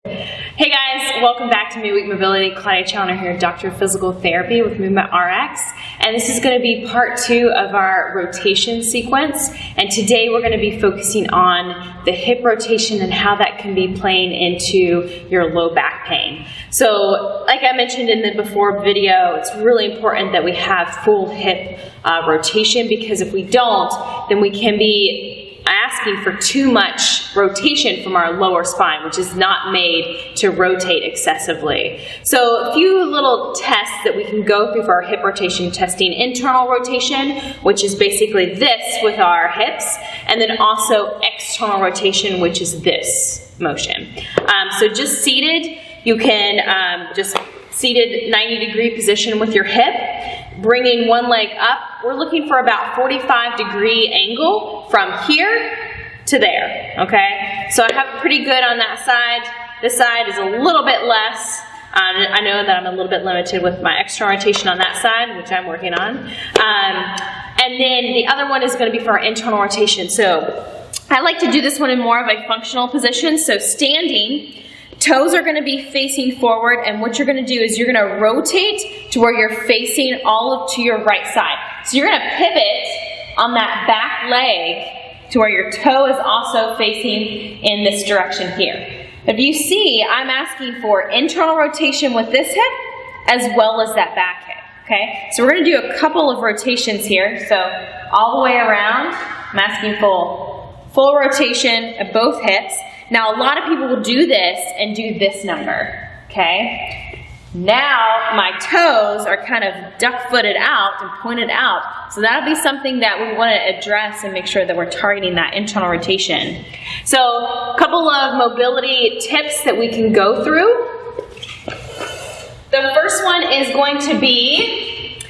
Hey guys, welcome back to Midweek Mobility. Claudia Challoner here, Doctor of Physical Therapy with Movement RX. And this is going to be part 2 of our rotation sequence. And today we're going to be focusing on the hip rotation and how that can be playing into your low back pain. So, like I mentioned in the before video, it's really important that we have full hip rotation, because if we don't, then we can be asking for too much rotation from our lower spine, which is not made to rotate excessively. So a few little tests that we can go through for our hip rotation: testing internal rotation, which is basically this with our hips, and then also external rotation, which is this motion. So just seated, you can just seated 90-degree position with your hip, bringing one leg up. We're looking for about 45-degree angle from here to there, okay? So I have it pretty good on that side. This side is a little bit less. I know that I'm a little bit limited with my external rotation on that side, which I'm working on. And then the other one is going to be for our internal rotation. So I like to do this one in more of a functional position. So standing, toes are going to be facing forward, and what you're going to do is you're going to rotate to where you're facing all up to your right side. So you're going to pivot on that back leg to where your toe is also facing in this direction here. If you see, I'm asking for internal rotation with this hip as well as that back hip. Okay, so we're going to do a couple of rotations here. So all the way around, I'm asking full rotation of both hips. Now, a lot of people will do this and do this number, okay? Now, my toes are kind of duck-footed out and pointed out, so that'll be something that we want to address and make sure that we're targeting that internal rotation. So, a couple of mobility tips that we can go through. The first one is going to be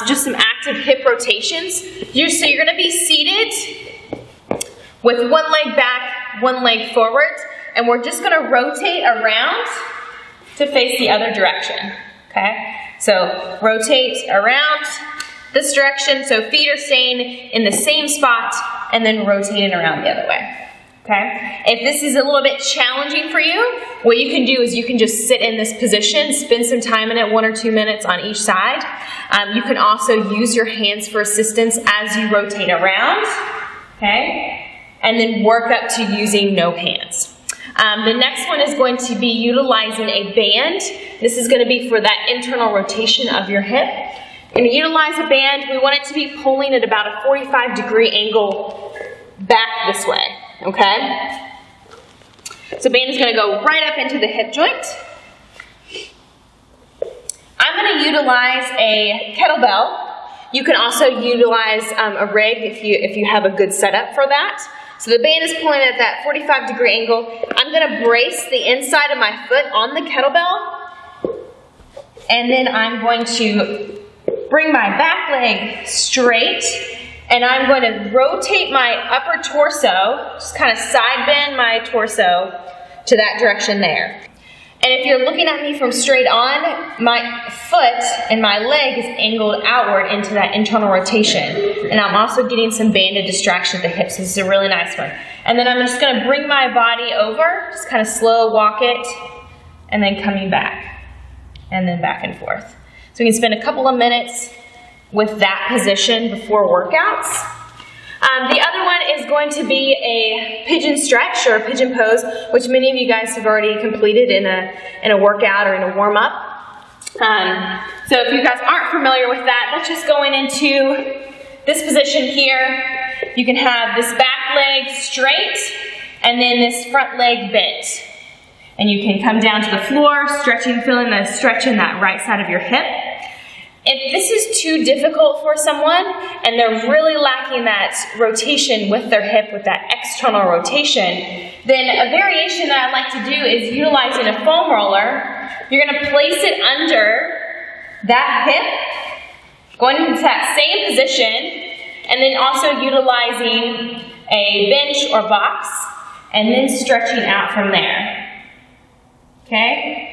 just some active hip rotations. So you're going to be seated with one leg back, one leg forward, and we're just going to rotate around to face the other direction, okay? So rotate around this direction, so feet are staying in the same spot, and then rotating around the other way, okay? If this is a little bit challenging for you, what you can do is you can just sit in this position, spend some time in it, 1 or 2 minutes on each side. You can also use your hands for assistance as you rotate around, okay? And then work up to using no hands. The next one is going to be utilizing a band. This is going to be for that internal rotation of your hip. You're going to utilize a band. We want it to be pulling at about a 45-degree angle back this way, okay? So band is going to go right up into the hip joint. I'm going to utilize a kettlebell. You can also utilize a rig if you have a good setup for that. So the band is pulling at that 45-degree angle. I'm going to brace the inside of my foot on the kettlebell, and then I'm going to bring my back leg straight, and I'm going to rotate my upper torso, just kind of side bend my torso to that direction there. And if you're looking at me from straight on, my foot and my leg is angled outward into that internal rotation. And I'm also getting some banded distraction at the hips. This is a really nice one. And then I'm just going to bring my body over, just kind of slow walk it, and then coming back, and then back and forth. So we can spend a couple of minutes with that position before workouts. The other one is going to be a pigeon stretch or a pigeon pose, which many of you guys have already completed in a workout or in a warm-up. So if you guys aren't familiar with that, that's just going into this position here. You can have this back leg straight and then this front leg bent. And you can come down to the floor, stretching, feeling the stretch in that right side of your hip. If this is too difficult for someone and they're really lacking that rotation with their hip, with that external rotation, then a variation that I like to do is utilizing a foam roller. You're going to place it under that hip, going into that same position, and then also utilizing a bench or box, and then stretching out from there. Okay?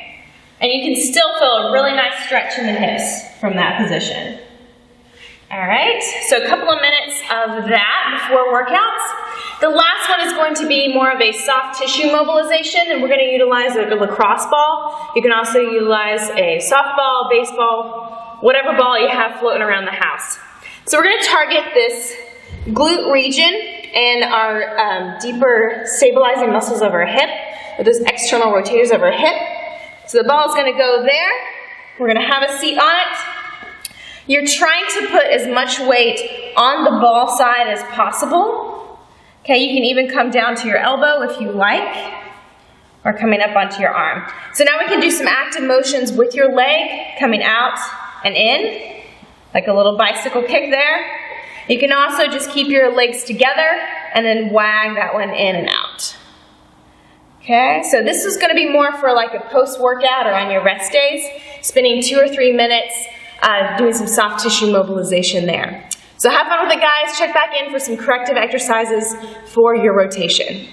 And you can still feel a really nice stretch in the hips from that position. All right, so a couple of minutes of that before workouts. The last one is going to be more of a soft tissue mobilization, and we're going to utilize a lacrosse ball. You can also utilize a softball, baseball, whatever ball you have floating around the house. So we're going to target this glute region and our deeper stabilizing muscles of our hip, with those external rotators of our hip. So the ball is going to go there. We're going to have a seat on it. You're trying to put as much weight on the ball side as possible. Okay, you can even come down to your elbow if you like, or coming up onto your arm. So now we can do some active motions with your leg, coming out and in, like a little bicycle kick there. You can also just keep your legs together and then wag that one in and out. Okay, so this is going to be more for like a post-workout or on your rest days, spending 2 or 3 minutes doing some soft tissue mobilization there. So have fun with it, guys. Check back in for some corrective exercises for your rotation.